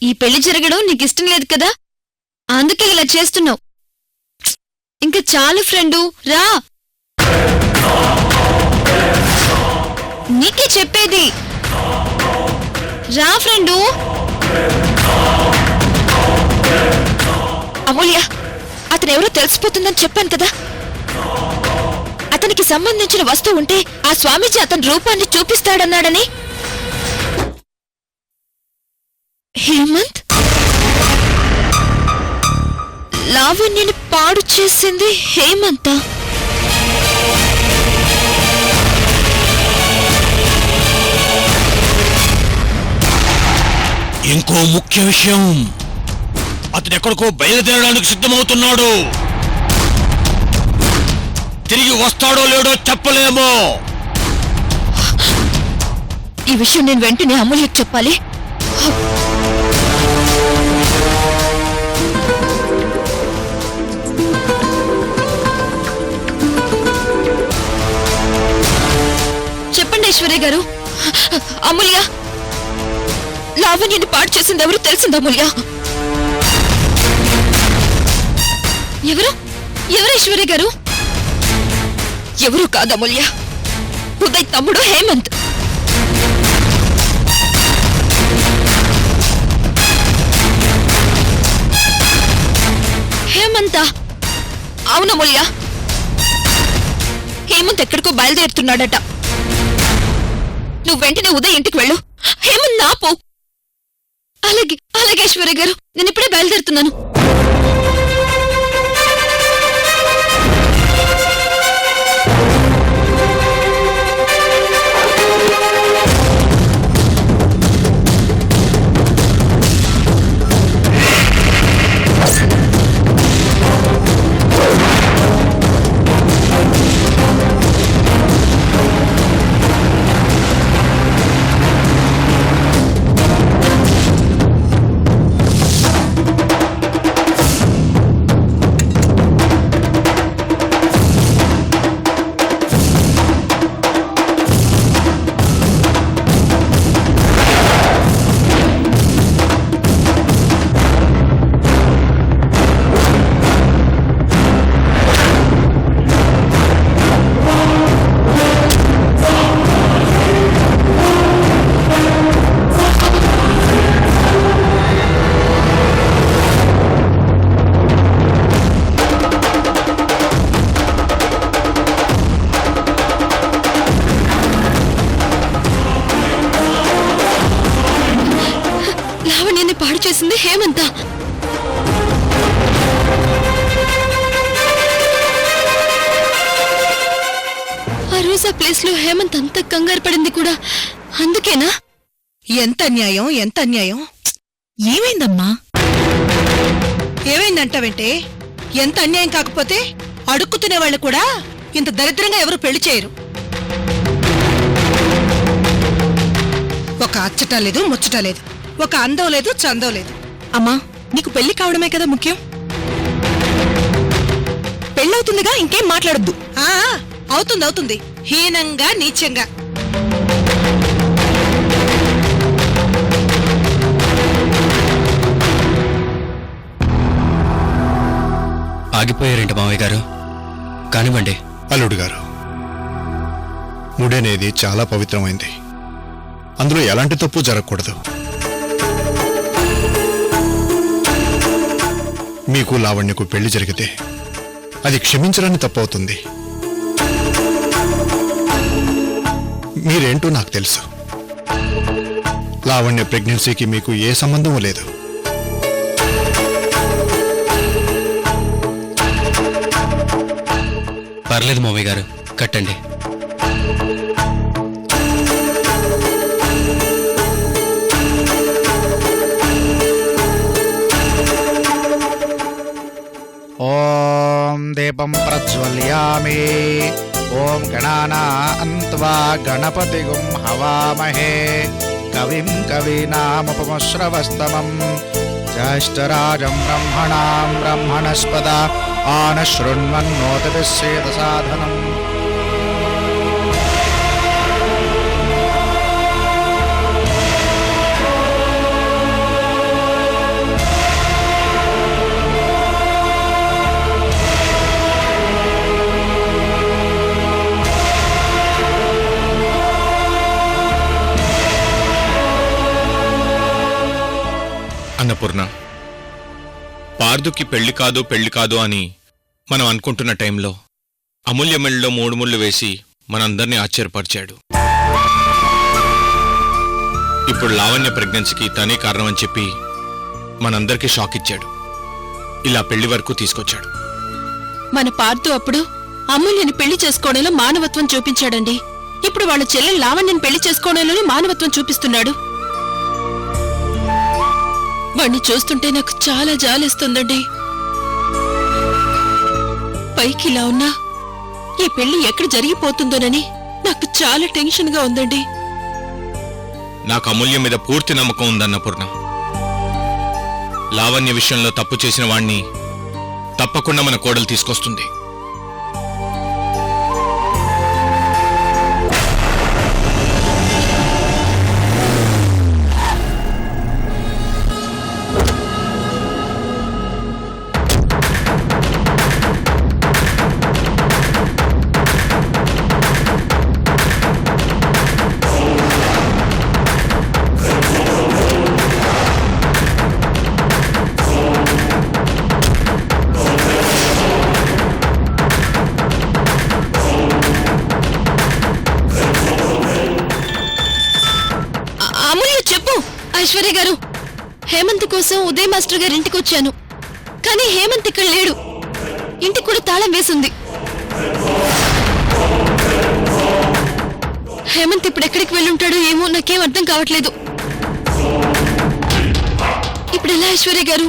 ఈ పెళ్లి జరగడం నీకిష్టం లేదు కదా, అందుకే ఇలా చేస్తున్నావు. ఇంకా చాలు ఫ్రెండు, రా. నీకే చెప్పేది, రా ఫ్రెండు. అమూల్య, అతనెవరో తెలిసిపోతుందని చెప్పాను కదా. అతనికి సంబంధించిన వస్తువు ఉంటే ఆ స్వామీజీ అతని రూపాన్ని చూపిస్తాడన్నాడని. హేమంత్, లావణ్యని పాడు చేసింది హేమంతా? ఇంకో ముఖ్య విషయం, అతనెక్కడికో బయలుదేరడానికి సిద్ధమవుతున్నాడు. తిరిగి వస్తాడో లేడో చెప్పలేమో. ఈ విషయం నేను వెంటనే అమూల్యకు చెప్పాలి. చెప్పండి ఐశ్వర్య గారు. అమూల్య, లావణ్యని పాడు చేసింది ఎవరు తెలిసింది అమూల్య? ఎవరు ఎవరు ఐశ్వర్య గారు? ఎవరు కాదు అమూల్య, ఉదయ్ తమ్ముడు హేమంత్. హేమంతా? అవునమూల్య, హేమంత్ ఎక్కడికో బయలుదేరుతున్నాడట. నువ్వు వెంటనే ఉదయ్ ఇంటికి వెళ్ళు. హేమంత్ నాపో. అలాగే అలాగే ఐశ్వర్య గారు, నేను ఇప్పుడే బయలుదేరుతున్నాను. పాడు చేసింది హేమంత. ఆ రోజు ఆ ప్లేస్ లో హేమంత్ అంత కంగారు పడింది కూడా అందుకేనా? ఎంత అన్యాయం, ఎంత అన్యాయం. ఏమైందమ్మా? ఏమైందంటావంటే, ఎంత అన్యాయం కాకపోతే అడుక్కుతునే వాళ్ళు కూడా ఇంత దరిద్రంగా ఎవరు పెళ్లి చేయరు. ఒక అచ్చట లేదు, ముచ్చట లేదు, ఒక అందం లేదు, చందం లేదు. అమ్మా, నీకు పెళ్లి కావడమే కదా ముఖ్యం. పెళ్ళవుతుందిగా, ఇంకేం మాట్లాడొద్దు. అవుతుంది అవుతుంది, హీనంగా నీచంగా. ఆగిపోయారేంటి మావయ్య గారు? కానివ్వండి. అల్లుడు గారు, ముడనేది చాలా పవిత్రమైంది. అందులో ఎలాంటి తప్పు జరగకూడదు. మీకు లావణ్యకు పెళ్లి జరిగితే అది క్షమించడానికి తప్పవుతుంది. మీరేంటో నాకు తెలుసు. లావణ్య ప్రెగ్నెన్సీకి మీకు ఏ సంబంధం లేదు. పర్లేదు మావయ్య గారు, కట్టండి. ఓం దీపం ప్రజ్వల్యామి. ఓం గణానాన్త్వా గణపతిగుం హవామహే. కవిం కవీనాముపమశ్రవస్తమం. జ్యేష్ఠరాజం బ్రహ్మణాం బ్రహ్మణస్పద ఆనశృణ్వన్నోతిభిస్సేద సాధనం. అన్నపూర్ణ, పార్దుకి పెళ్లి కాదు అని మనం అనుకుంటున్న టైంలో అమూల్య మెళ్ళలో 3 ముళ్ళు వేసి మనందరినీ ఆశ్చర్యపరిచాడు. ఇప్పుడు లావణ్య ప్రెగ్నెన్సీకి తనే కారణమని చెప్పి మనందరికీ షాక్ ఇచ్చాడు. ఇలా పెళ్లి వరకు తీసుకొచ్చాడు. మన పార్థు అప్పుడు అమూల్యని పెళ్లి చేసుకోవడంలో మానవత్వం చూపించాడండి. ఇప్పుడు వాళ్ళ చెల్లెలు లావణ్యని పెళ్లి చేసుకోవడంలోనే మానవత్వం చూపిస్తున్నాడు. వాణ్ణి చూస్తుంటే నాకు చాలా జాలేస్తుందండి. పైకి ఇలా ఉన్నా ఈ పెళ్లి ఎక్కడ జరిగిపోతుందోనని నాకు చాలా టెన్షన్ గా ఉందండి. నాకు అమూల్య మీద పూర్తి నమ్మకం ఉందన్నపూర్ణ. లావణ్య విషయంలో తప్పు చేసిన వాణ్ణి తప్పకుండా మన కోడలు తీసుకొస్తుంది. అమూల్య చెప్పు. ఐశ్వర్య గారు, హేమంత్ కోసం ఉదయ్ మాస్టర్ గారి ఇంటికి వచ్చాను. కానీ హేమంత్ ఇక్కడ లేడు. ఇంటికి కూడా తాళం వేసింది. హేమంత్ ఇప్పుడు ఎక్కడికి వెళ్ళుంటాడో ఏమో నాకేం అర్థం కావట్లేదు. ఇప్పుడు ఎలా ఐశ్వర్య గారు?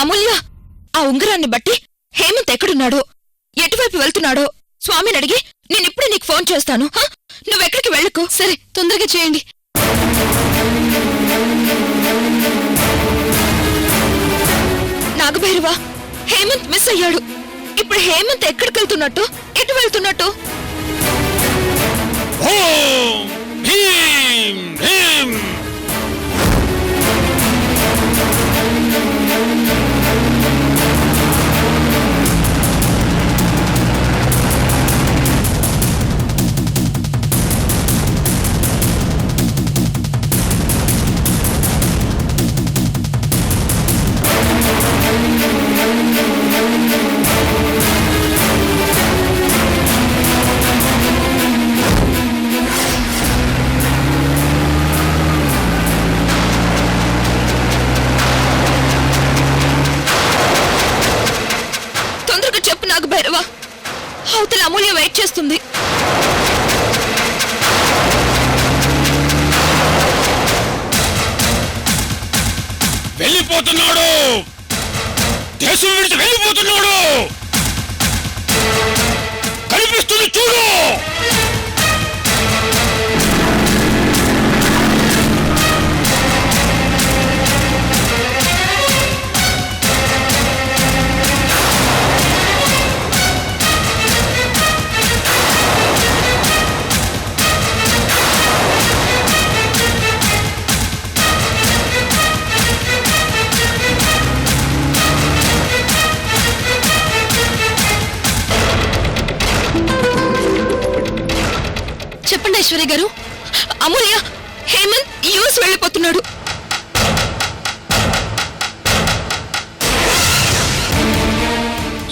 అమూల్య, ఆ ఉంగరాన్ని బట్టి హేమంత్ ఎక్కడున్నాడో, ఎటువైపు వెళ్తున్నాడో స్వామిని అడిగి నేనిప్పుడే నీకు ఫోన్ చేస్తాను. నువ్వెక్కడికి వెళ్ళకు. సరే, తొందరగా చేయండి. నాగభైరవా, హేమంత్ మిస్ అయ్యాడు. ఇప్పుడు హేమంత్ ఎక్కడికి వెళ్తున్నట్టు, ఎటు వెళ్తున్నట్టు? ఓం భీం భీం. తొందరగా చెప్పు నాగభైరవా, అవతల అమూల్య వెయిట్ చేస్తుంది. వెళ్ళిపోతున్నాడు. దేశం విడిచి వెళ్ళిపోతున్నాడు. కనిపిస్తుంది చూడు. చెప్పండి ఐశ్వర్య గారు. అమూల్య, హేమంత్ యూఎస్ వెళ్ళిపోతున్నాడు.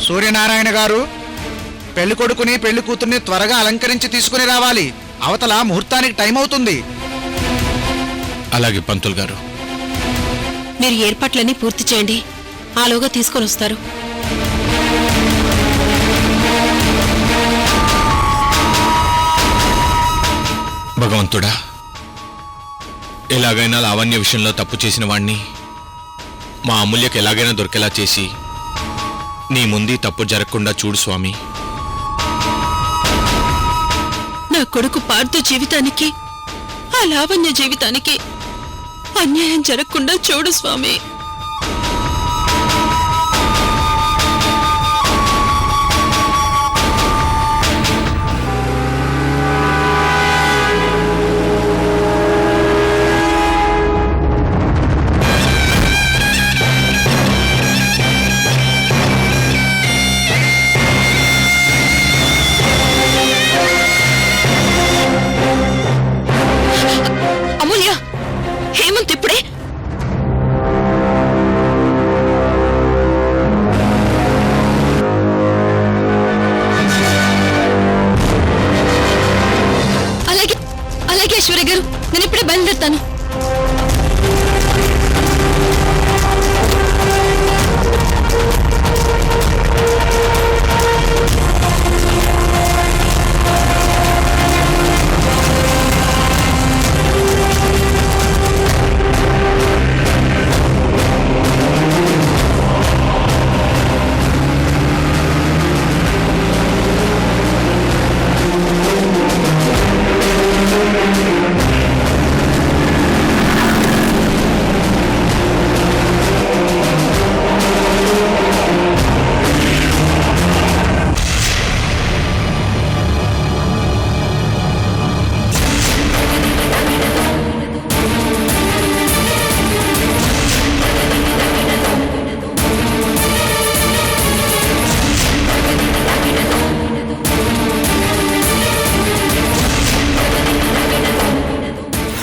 సూర్యనారాయణ గారు, పెళ్లి కొడుకుని పెళ్లి కూతుర్ని త్వరగా అలంకరించి తీసుకుని రావాలి. అవతల ముహూర్తానికి టైం అవుతుంది. అలాగే పంతులు గారు. మీరు ఏర్పాట్లన్నీ పూర్తి చేయండి. ఆలోగా తీసుకొని వస్తారు. భగవంతుడా, ఎలాగైనా లావణ్య విషయంలో తప్పు చేసిన వాణ్ణి మా అమూల్యకు ఎలాగైనా దొరికేలా చేసి నీ ముందు తప్పు జరగకుండా చూడు స్వామి. నా కొడుకు పార్థు జీవితానికి, ఆ లావణ్య జీవితానికి అన్యాయం జరగకుండా చూడు స్వామి. బయలుదేరుతాను.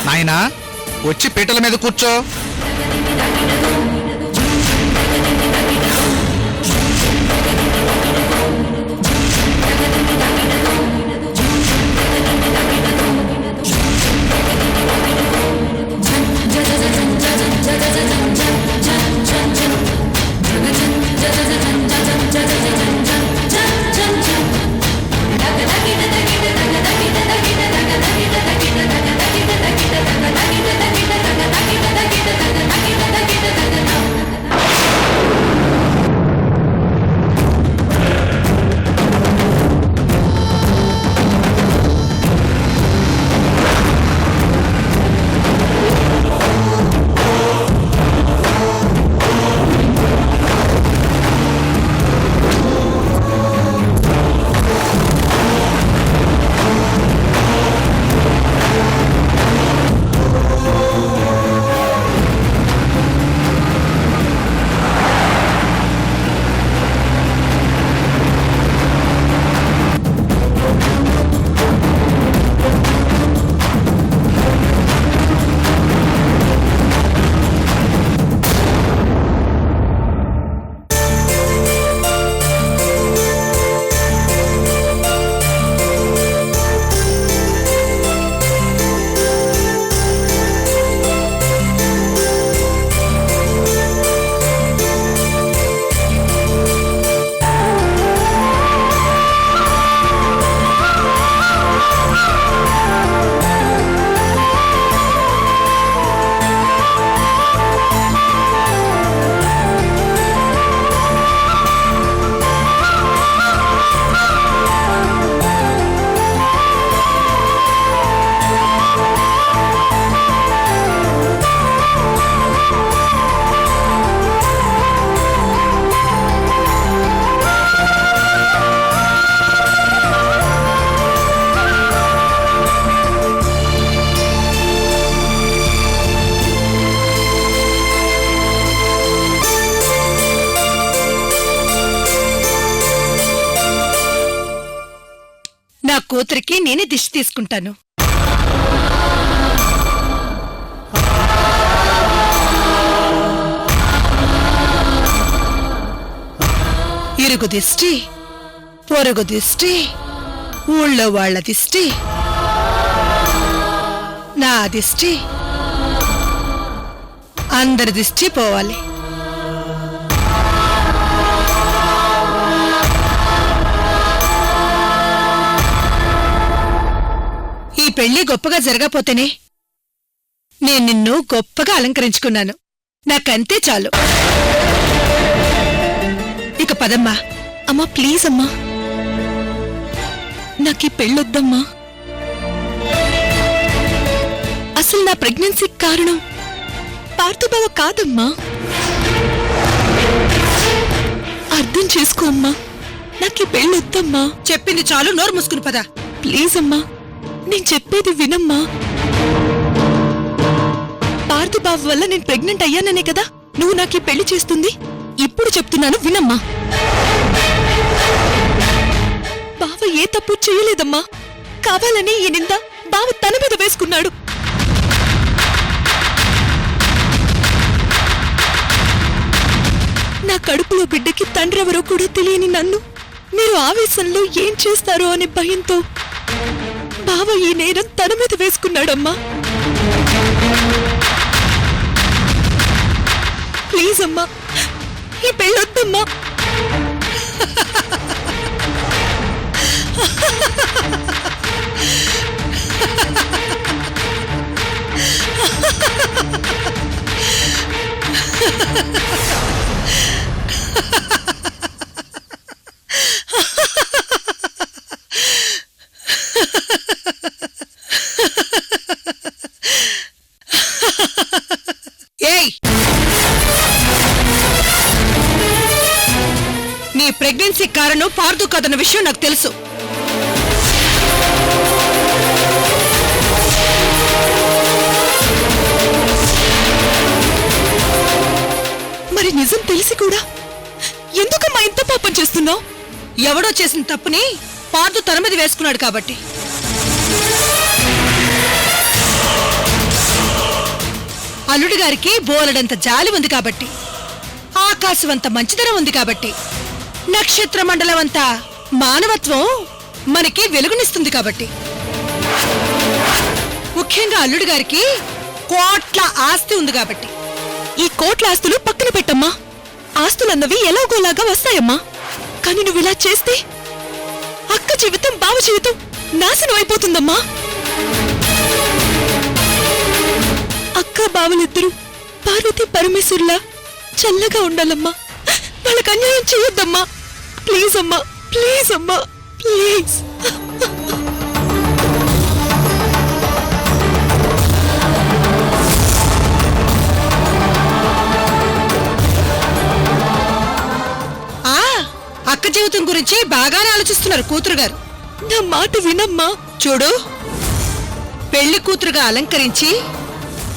నాయనా వచ్చి పీటల మీద కూర్చో. నా కూతురికి నేనే దిష్టి తీసుకుంటాను. ఇరుగు దిష్టి, పొరుగు దిష్టి, ఊళ్ళో వాళ్ల దిష్టి, నా దిష్టి, అందరి దిష్టి పోవాలి. ఈ పెళ్లి గొప్పగా జరగపోతేనే నేను నిన్ను గొప్పగా అలంకరించుకున్నాను. నాకంతే చాలు. ఇక పదమ్మా. అమ్మా ప్లీజ్ అమ్మా, నాకీ పెళ్ళొద్దమ్మా. అసలు నా ప్రెగ్నెన్సీకి కారణం పార్థబావ కాదమ్మా. అర్థం చేసుకో అమ్మా, నాకీ పెళ్ళొద్దమ్మా. చెప్పింది చాలు, నోరు మూసుకుని పద. ప్లీజ్ అమ్మా, నేను చెప్పేది వినమ్మా. పార్థబావ వల్ల నేను ప్రెగ్నెంట్ అయ్యాననే కదా నువ్వు నాకీ పెళ్లి చేస్తుంది. ఇప్పుడు చెప్తున్నాను వినమ్మా. బావ ఏ తప్పు చేయలేదమ్మా. కావాలని ఈ నింద బావ తన మీద వేసుకున్నాడు. నా కడుపులో బిడ్డకి తండ్రెవరో కూడా తెలియని నన్ను మీరు ఆవేశంలో ఏం చేస్తారో అనే భయంతో బావ ఈ నేరం తన మీద వేసుకున్నాడమ్మా. ప్లీజ్ అమ్మా, ఈ పెళ్ళొద్దమ్మా. ఏయ్, నీ ప్రెగ్నెన్సీ కారణం పార్దు కాదన్న విషయం నాకు తెలుసు. మరి నిజం తెలిసి కూడా ఎందుకమ్మా ఇంత పాపం చేస్తున్నావు? ఎవడో చేసిన తప్పుని పార్దు తన మీద వేసుకున్నాడు కాబట్టి. అల్లుడి గారికి బోలెడంత జాలి ఉంది కాబట్టి, ఆకాశవంత మంచితనం ఉంది కాబట్టి, నక్షత్ర మండలమంతా మానవత్వం మనకి వెలుగునిస్తుంది కాబట్టి, ముఖ్యంగా అల్లుడి గారికి కోట్ల ఆస్తి ఉంది కాబట్టి. ఈ కోట్ల ఆస్తులు పక్కన పెట్టమ్మా. ఆస్తులన్నవి ఎలాగోలాగా వస్తాయమ్మా. కానీ నువ్వు ఇలా చేస్తే అక్క జీవితం, బావ జీవితం నాశనం అయిపోతుందమ్మా. అక్క బావలిద్దరూ పార్వతీ పరమేశ్వరులా చల్లగా ఉండాలమ్మా. వాళ్ళకి అన్యాయం చేయొద్దమ్మా. ప్లీజ్ అమ్మా, ప్లీజ్ అమ్మా, ప్లీజ్. అక్క జీవితం గురించి బాగానే ఆలోచిస్తున్నారు కూతురు గారు. నా మాట వినమ్మా. చూడు, పెళ్లి కూతురుగా అలంకరించి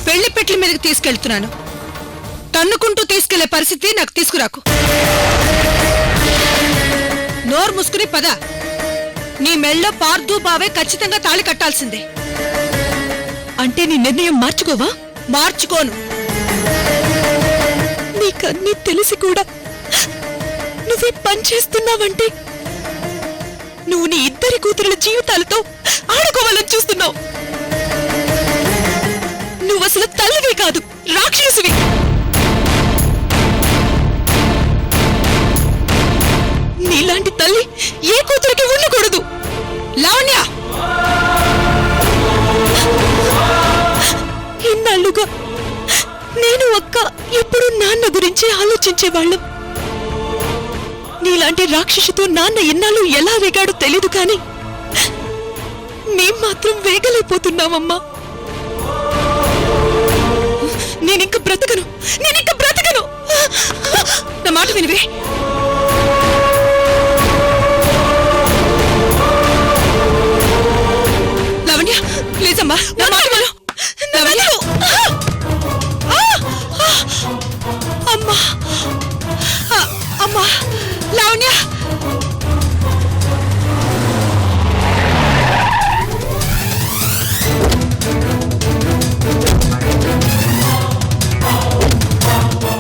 పెళ్లి పెట్ల మీదకి తీసుకెళ్తున్నాను. తన్నుకుంటూ తీసుకెళ్లే పరిస్థితి నాకు తీసుకురాకు. నోరు ముసుకుని పద. నీ మెళ్ళో పార్దు బావే ఖచ్చితంగా తాళి కట్టాల్సిందే. అంటే నీ నిర్ణయం మార్చుకోవా? మార్చుకోను. నీకన్నీ తెలిసి కూడా నువ్వే పని చేస్తున్నావంటే నువ్వు నీ ఇద్దరి కూతురుల జీవితాలతో ఆడుకోవాలని చూస్తున్నావు. నువ్వు అసలు తల్లివే కాదు, రాక్షసివి. నీలాంటి తల్లి ఏ కూతురికి ఉండకూడదు. లావణ్య, ఇన్నాళ్ళుగా నేను అక్క ఎప్పుడూ నాన్న గురించి ఆలోచించేవాళ్ళం. నీలాంటి రాక్షసితో నాన్న ఎన్నాళ్ళు ఎలా వేగాడో తెలీదు కానీ మేం మాత్రం వేగలేకపోతున్నామమ్మా. నేనింక బ్రతకను. నా మాట వినివే. లావణ్య, ప్లీజ్ అమ్మా, నా మాట విను. లావణ్య, అమ్మా, అమ్మా, లావణ్య.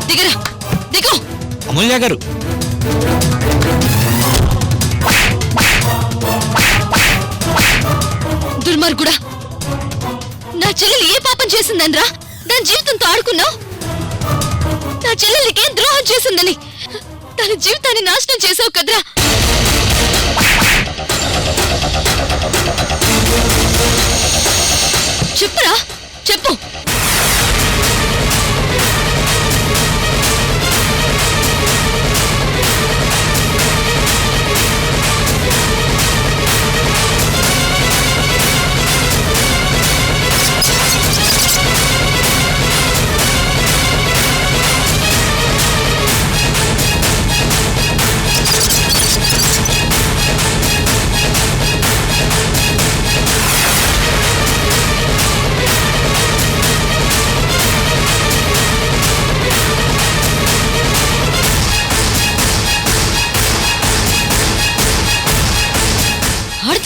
దిగరా, దిగు. అమూల్య గారు, దుర్మార్గుడా, నా చెల్లెలు ఏ పాపం చేసిందనరా దాని జీవితంతో ఆడుకున్నావు? నా చెల్లెలికి ద్రోహం చేసిందని తన జీవితాన్ని నాశనం చేసావు కదరా. చెప్పురా, చెప్పు.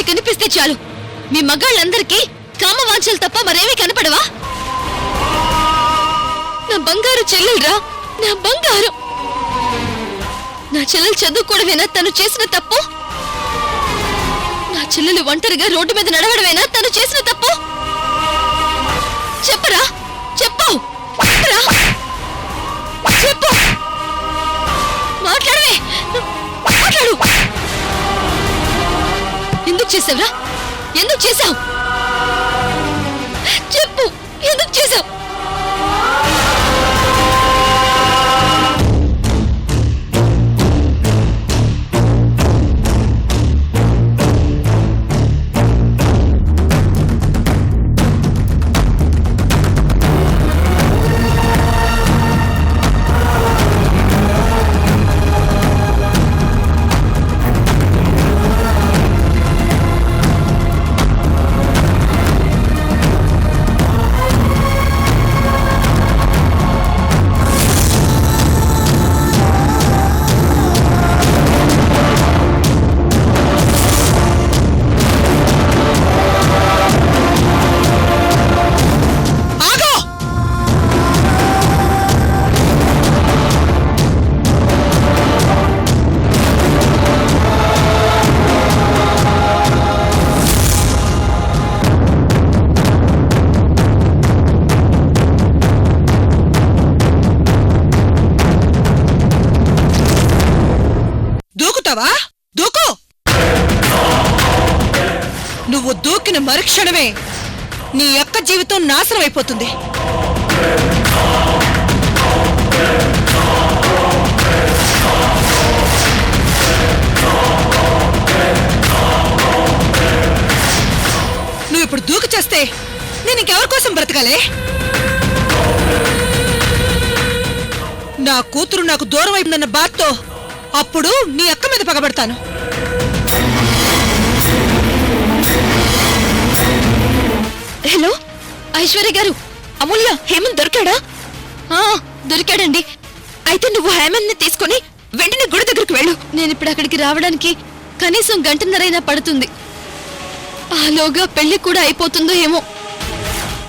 కనిపిస్తే చాలు మీ మగాళ్ళందరికీ కామవాంఛలు తప్ప మరేమీ కనపడవా? నా బంగారు చెల్లెలరా, నా బంగారు. నా చెల్లెలు చదువుకోవడమేనా తను చేసిన తప్పు? నా చెల్లెలు ఒంటరిగా రోడ్డు మీద నడవడమేనా తను చేసిన తప్పు? చెప్పరా చెప్పు చెప్పరా చెప్పు మాట్లాడవే మాట్లాడు ఎందుకు చేసావురా ఎందుకు చేసావు చెప్పు ఎందుకు చేసావు దూకుతావా దూకు నువ్వు దూకిన మరుక్షణమే నీ యొక్క జీవితం నాశనం అయిపోతుంది నువ్వు ఇప్పుడు దూకి చేస్తే నేను ఇంకెవరి కోసం బ్రతకాలే నా కూతురు నాకు దూరం అయిపోయిందన్న బాధతో అప్పుడు నీ అక్క మీద పగబడతాను హలో ఐశ్వర్య గారు అమూల్య హేమంత్ దొరికాడా? దొరికాడండి. అయితే నువ్వు హేమంత్ ని తీసుకుని వెంటనే గుడి దగ్గరికి వెళ్ళు. నేను ఇప్పుడు అక్కడికి రావడానికి కనీసం గంటన్నరైనా పడుతుంది. ఆలోగా పెళ్లి కూడా అయిపోతుందో ఏమో.